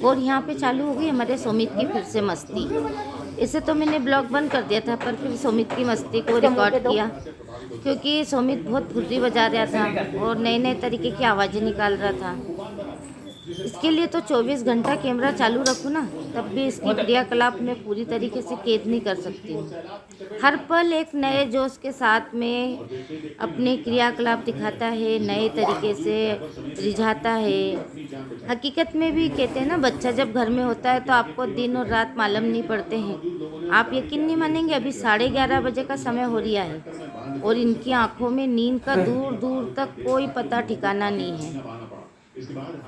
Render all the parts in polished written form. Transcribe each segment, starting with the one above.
और यहाँ पे चालू हो गई हमारे सुमित की फिर से मस्ती। इसे तो मैंने ब्लॉग बंद कर दिया था, पर फिर सुमित की मस्ती को रिकॉर्ड किया, क्योंकि सुमित बहुत फुर्री बजा रहा था और नए नए तरीके की आवाज़ें निकाल रहा था। इसके लिए तो 24 घंटा कैमरा चालू रखूँ ना, तब भी इसकी क्रियाकलाप में पूरी तरीके से कैद नहीं कर सकती हूँ। हर पल एक नए जोश के साथ में अपने क्रियाकलाप दिखाता है, नए तरीके से रिझाता है। हकीकत में भी कहते हैं ना, बच्चा जब घर में होता है तो आपको दिन और रात मालूम नहीं पड़ते हैं। आप यकीन नहीं मानेंगे, अभी 11:30 बजे का समय हो रहा है और इनकी आंखों में नींद का दूर दूर तक कोई पता ठिकाना नहीं है।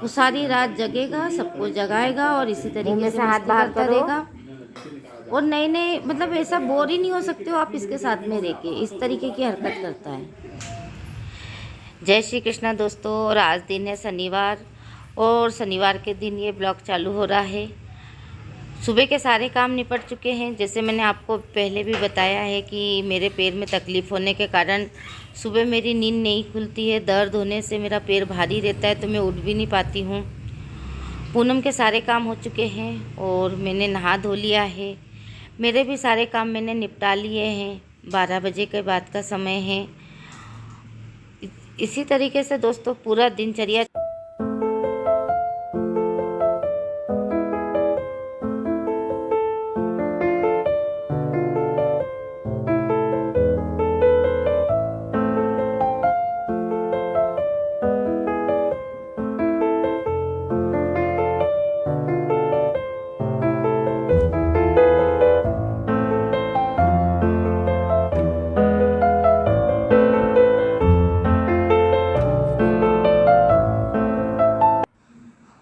वो सारी रात जगेगा, सबको जगाएगा और इसी तरीके से हाथ बाहर करता रहेगा। और नए नए मतलब ऐसा बोर ही नहीं हो सकते हो आप इसके साथ में रह के, इस तरीके की हरकत करता है। जय श्री कृष्णा दोस्तों। और आज दिन है शनिवार, और शनिवार के दिन ये ब्लॉग चालू हो रहा है। सुबह के सारे काम निपट चुके हैं। जैसे मैंने आपको पहले भी बताया है कि मेरे पैर में तकलीफ़ होने के कारण सुबह मेरी नींद नहीं खुलती है। दर्द होने से मेरा पैर भारी रहता है, तो मैं उठ भी नहीं पाती हूँ। पूनम के सारे काम हो चुके हैं और मैंने नहा धो लिया है। मेरे भी सारे काम मैंने निपटा लिए हैं। 12 बजे के बाद का समय है। इसी तरीके से दोस्तों पूरा दिनचर्या।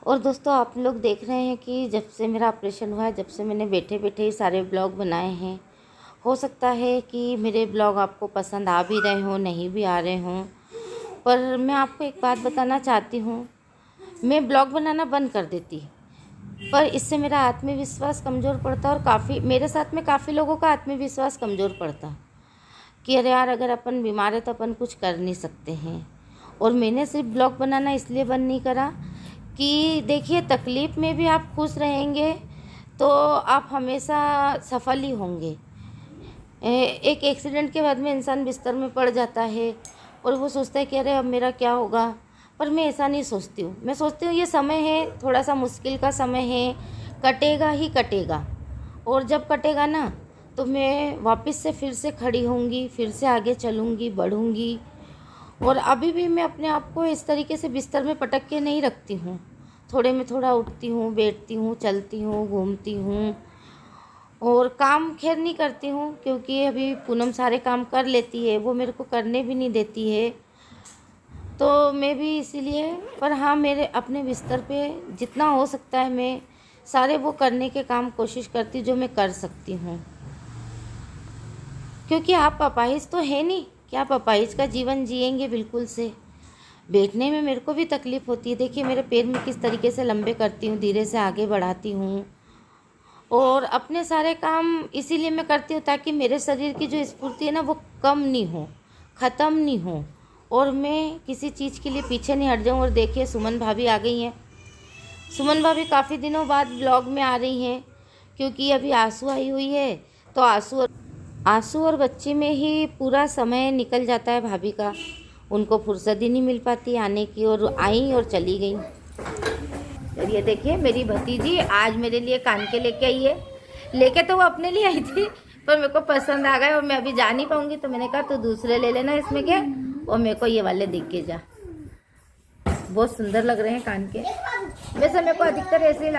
और दोस्तों आप लोग देख रहे हैं कि जब से मेरा ऑपरेशन हुआ है, जब से मैंने बैठे बैठे ही सारे ब्लॉग बनाए हैं। हो सकता है कि मेरे ब्लॉग आपको पसंद आ भी रहे हों, नहीं भी आ रहे हों, पर मैं आपको एक बात बताना चाहती हूँ। मैं ब्लॉग बनाना बंद कर देती, पर इससे मेरा आत्मविश्वास कमज़ोर पड़ता और काफ़ी मेरे साथ में काफ़ी लोगों का आत्मविश्वास कमज़ोर पड़ता कि अरे यार, अगर अपन बीमार है तो अपन कुछ कर नहीं सकते हैं। और मैंने सिर्फ ब्लॉग बनाना इसलिए बंद नहीं करा कि देखिए, तकलीफ़ में भी आप खुश रहेंगे तो आप हमेशा सफल ही होंगे। एक एक्सीडेंट के बाद में इंसान बिस्तर में पड़ जाता है और वो सोचता है कि अरे अब मेरा क्या होगा, पर मैं ऐसा नहीं सोचती हूँ। मैं सोचती हूँ ये समय है, थोड़ा सा मुश्किल का समय है, कटेगा ही कटेगा। और जब कटेगा ना, तो मैं वापस से फिर से खड़ी होंगी, फिर से आगे चलूँगी, बढ़ूँगी। और अभी भी मैं अपने आप को इस तरीके से बिस्तर में पटक के नहीं रखती हूँ। थोड़े में थोड़ा उठती हूँ, बैठती हूँ, चलती हूँ, घूमती हूँ। और काम खैर नहीं करती हूँ, क्योंकि अभी पूनम सारे काम कर लेती है, वो मेरे को करने भी नहीं देती है, तो मैं भी इसीलिए। पर हाँ, मेरे अपने बिस्तर पे जितना हो सकता है मैं सारे वो करने के काम कोशिश करती जो मैं कर सकती हूँ। क्योंकि आप अपाहिज तो है नहीं कि आप अपाहिज का जीवन जिएंगे बिल्कुल से। बैठने में मेरे को भी तकलीफ़ होती है। देखिए मेरे पैर में किस तरीके से लंबे करती हूँ, धीरे से आगे बढ़ाती हूँ। और अपने सारे काम इसीलिए मैं करती हूँ ताकि मेरे शरीर की जो स्फूर्ति है ना, वो कम नहीं हो, ख़त्म नहीं हो, और मैं किसी चीज़ के लिए पीछे नहीं हट जाऊँ। और देखिए सुमन भाभी आ गई हैं। सुमन भाभी काफ़ी दिनों बाद ब्लॉग में आ रही हैं, क्योंकि अभी आंसू आई हुई है, तो आंसू और बच्ची में ही पूरा समय निकल जाता है भाभी का। उनको फुर्सत ही नहीं मिल पाती आने की, और आई और चली गई। और ये देखिए मेरी भतीजी आज मेरे लिए कान के लेके आई है। लेके तो वो अपने लिए आई थी, पर मेरे को पसंद आ गए और मैं अभी जा नहीं पाऊँगी, तो मैंने कहा तू दूसरे ले लेना इसमें के, और मेरे को ये वाले दिख के जा। बहुत सुंदर लग रहे हैं कान के। वैसे मेरे को अधिकतर ऐसे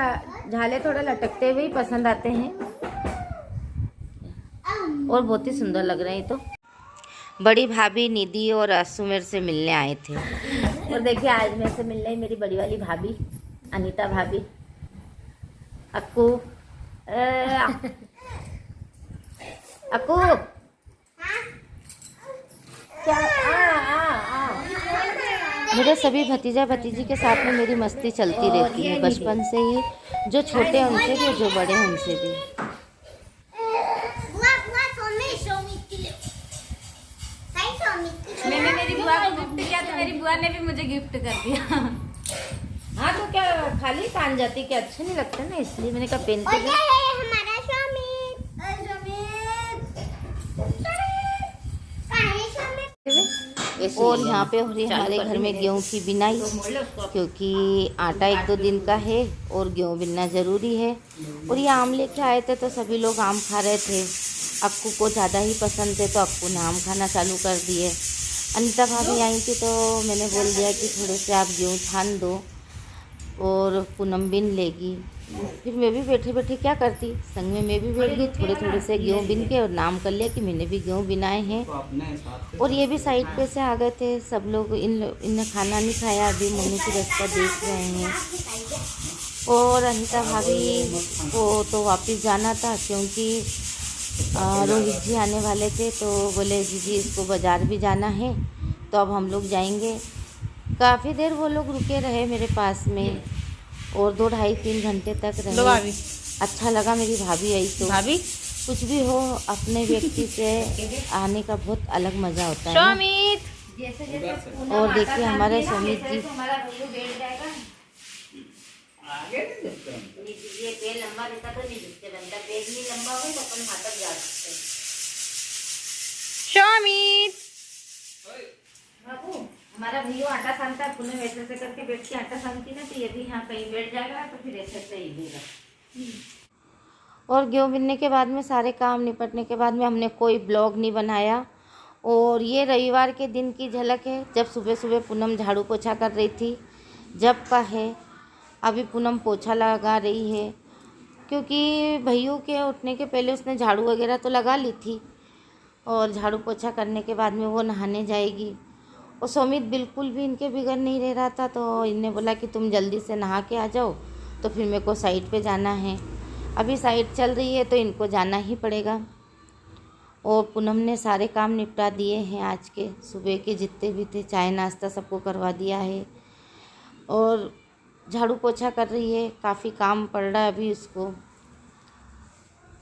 झाले थोड़ा लटकते हुए ही पसंद आते हैं, और बहुत ही सुंदर लग रहे हैं। तो बड़ी भाभी निधि और आंसू मेरे से मिलने आए थे। और देखिए आज मेरे से मिल रही मेरी बड़ी वाली भाभी अनीता भाभी। अक्कू अक्कू क्या मेरे सभी भतीजा भतीजी के साथ में मेरी मस्ती चलती रहती है बचपन से ही। जो छोटे उनसे भी, जो बड़े उनसे भी। मैंने मेरी बुआ को गिफ्ट किया, तो मेरी बुआ ने भी मुझे गिफ्ट कर दिया। हाँ तो क्या खाली कान जाती के अच्छे नहीं लगते ना, इसलिए मैंने कहा पेन के हमारा स्वामी। और यहाँ पे हो रही है हमारे घर में गेहूँ की बिनाई, क्योंकि आटा 1-2 दिन का है और गेहूँ बिनना ज़रूरी है। और ये आम लेके आए थे तो सभी लोग आम खा रहे थे। अक्कू को ज़्यादा ही पसंद थे तो अक्कू ने आम खाना चालू कर दिए। अनीता भाभी आई थी तो मैंने बोल दिया कि थोड़े से आप गेहूँ छान दो और पूनम बिन लेगी। फिर मैं भी बैठे बैठे क्या करती, संग में मैं भी बैठ गई, थोड़े थोड़े से गेहूँ बिन के और नाम कर लिया कि मैंने भी गेहूँ बिनाए हैं। और ये भी साइड पे से आ गए थे सब लोग। इनने खाना नहीं खाया, अभी मोनू की रास्ता देख रहे हैं। और अनीता भाभी को तो वापस जाना था, क्योंकि रोहित जी आने वाले थे तो बोले जी इसको बाज़ार भी जाना है, तो अब हम लोग जाएंगे। काफ़ी देर वो लोग रुके रहे मेरे पास में और 2, 2.5, 3 घंटे तक रहे। अच्छा लगा मेरी भाभी आई तो। भाभी कुछ भी हो, अपने व्यक्ति से आने का बहुत अलग मज़ा होता है। और देखिए हमारे सुमित जी, हमारा भैया आटा सानता है, पुनः वैसे से करके बैठ के आटा सानती ना, तो यदि यहाँ कहीं बैठ जाएगा तो फिर ऐसे से ही देगा। और गेहूँ बिनने के बाद में सारे काम निपटने के बाद में हमने कोई ब्लॉग नहीं बनाया। और ये रविवार के दिन की झलक है, जब सुबह सुबह पूनम झाड़ू पोछा कर रही थी। जब का है अभी पूनम पोछा लगा रही है, क्योंकि भैया के उठने के पहले उसने झाड़ू वगैरह तो लगा ली थी। और झाड़ू पोछा करने के बाद में वो नहाने जाएगी। और सुमित बिल्कुल भी इनके बिगड़ नहीं रह रहा था, तो इनने बोला कि तुम जल्दी से नहा के आ जाओ, तो फिर मेरे को साइड पे जाना है। अभी साइड चल रही है तो इनको जाना ही पड़ेगा। और पूनम ने सारे काम निपटा दिए हैं आज के, सुबह के जितने भी थे, चाय नाश्ता सबको करवा दिया है। और झाड़ू पोछा कर रही है, काफ़ी काम पड़ रहा है अभी उसको।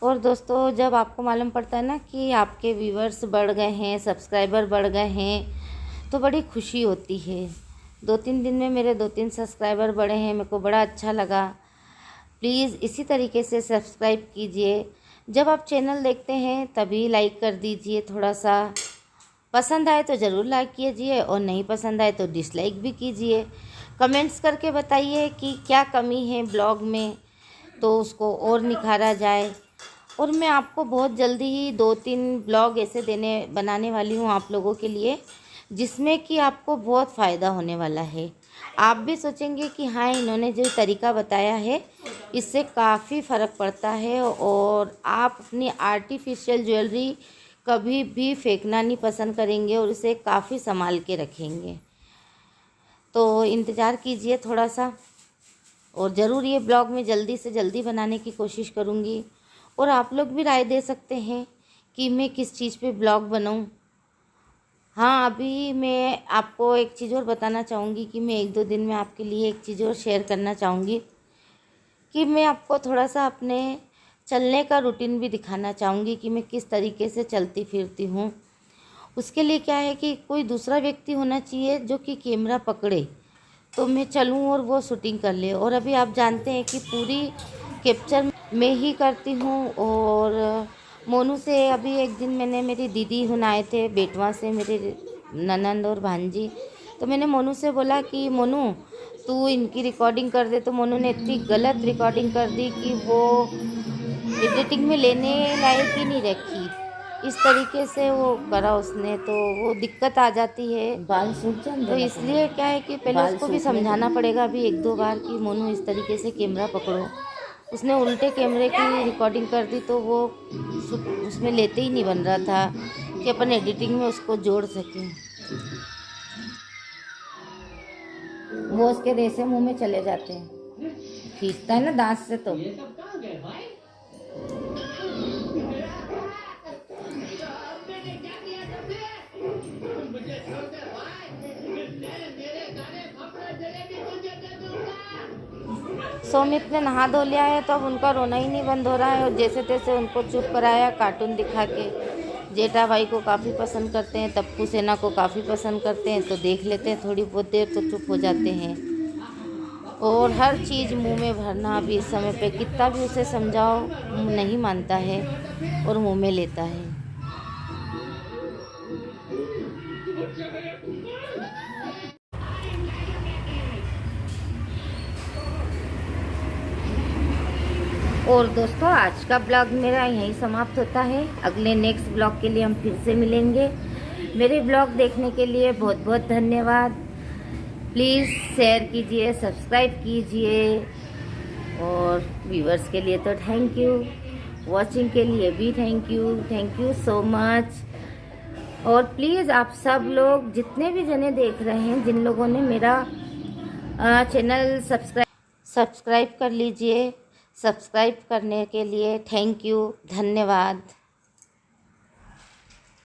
और दोस्तों, जब आपको मालूम पड़ता है ना कि आपके व्यूअर्स बढ़ गए हैं, सब्सक्राइबर बढ़ गए हैं, तो बड़ी खुशी होती है। 2-3 दिन में मेरे 2-3 सब्सक्राइबर बढ़े हैं, मेरे को बड़ा अच्छा लगा। प्लीज़ इसी तरीके से सब्सक्राइब कीजिए। जब आप चैनल देखते हैं तभी लाइक कर दीजिए, थोड़ा सा पसंद आए तो ज़रूर लाइक कीजिए और नहीं पसंद आए तो डिसलाइक भी कीजिए। कमेंट्स करके बताइए कि क्या कमी है ब्लॉग में, तो उसको और निखारा जाए। और मैं आपको बहुत जल्दी ही 2-3 ब्लॉग ऐसे बनाने वाली हूँ आप लोगों के लिए, जिसमें कि आपको बहुत फ़ायदा होने वाला है। आप भी सोचेंगे कि हाँ, इन्होंने जो तरीका बताया है इससे काफ़ी फ़र्क पड़ता है। और आप अपनी आर्टिफिशियल ज्वेलरी कभी भी फेंकना नहीं पसंद करेंगे और उसे काफ़ी संभाल के रखेंगे। तो इंतज़ार कीजिए थोड़ा सा, और ज़रूर ये ब्लॉग मैं जल्दी से जल्दी बनाने की कोशिश करूँगी। और आप लोग भी राय दे सकते हैं कि मैं किस चीज़ पे ब्लॉग बनाऊँ। हाँ, अभी मैं आपको एक चीज़ और बताना चाहूँगी कि मैं 1-2 दिन में आपके लिए एक चीज़ और शेयर करना चाहूँगी कि मैं आपको थोड़ा सा अपने चलने का रूटीन भी दिखाना चाहूँगी कि मैं किस तरीके से चलती फिरती हूँ। उसके लिए क्या है कि कोई दूसरा व्यक्ति होना चाहिए जो कि कैमरा पकड़े, तो मैं चलूँ और वो शूटिंग कर ले। और अभी आप जानते हैं कि पूरी कैप्चर मैं ही करती हूँ। और मोनू से अभी एक दिन मैंने, मेरी दीदी हुनाए थे बेटवा से, मेरे ननंद और भांजी, तो मैंने मोनू से बोला कि मोनू तू इनकी रिकॉर्डिंग कर दे। तो मोनू ने इतनी गलत रिकॉर्डिंग कर दी कि वो एडिटिंग में लेने लायक ही नहीं रखी। इस तरीके से वो करा उसने, तो वो दिक्कत आ जाती है। बाल सूख जाते, तो इसलिए क्या है कि पहले उसको भी समझाना पड़ेगा अभी 1-2 बार कि मोनू इस तरीके से कैमरा पकड़ो। उसने उल्टे कैमरे की रिकॉर्डिंग कर दी, तो वो उसमें लेते ही नहीं बन रहा था कि अपन एडिटिंग में उसको जोड़ सकें। वो उसके रेसे मुंह में चले जाते हैं, खींचता है ना दांत से। तो सुमित ने नहा धो लिया है, तो अब उनका रोना ही नहीं बंद हो रहा है। और जैसे तैसे उनको चुप कराया कार्टून दिखा के। जेठा भाई को काफ़ी पसंद करते हैं, तप्पू सेना को काफ़ी पसंद करते हैं, तो देख लेते हैं थोड़ी बहुत देर तो चुप हो जाते हैं। और हर चीज़ मुंह में भरना अभी इस समय पे कितना भी उसे समझाओ नहीं मानता है और मुंह में लेता है। और दोस्तों आज का ब्लॉग मेरा यहीं समाप्त होता है। अगले नेक्स्ट ब्लॉग के लिए हम फिर से मिलेंगे। मेरे ब्लॉग देखने के लिए बहुत बहुत धन्यवाद। प्लीज़ शेयर कीजिए, सब्सक्राइब कीजिए और व्यूअर्स के लिए तो थैंक यू, वॉचिंग के लिए भी थैंक यू सो मच। और प्लीज़ आप सब लोग जितने भी जने देख रहे हैं, जिन लोगों ने मेरा चैनल सब्सक्राइब कर लीजिए। सब्सक्राइब करने के लिए थैंक यू, धन्यवाद।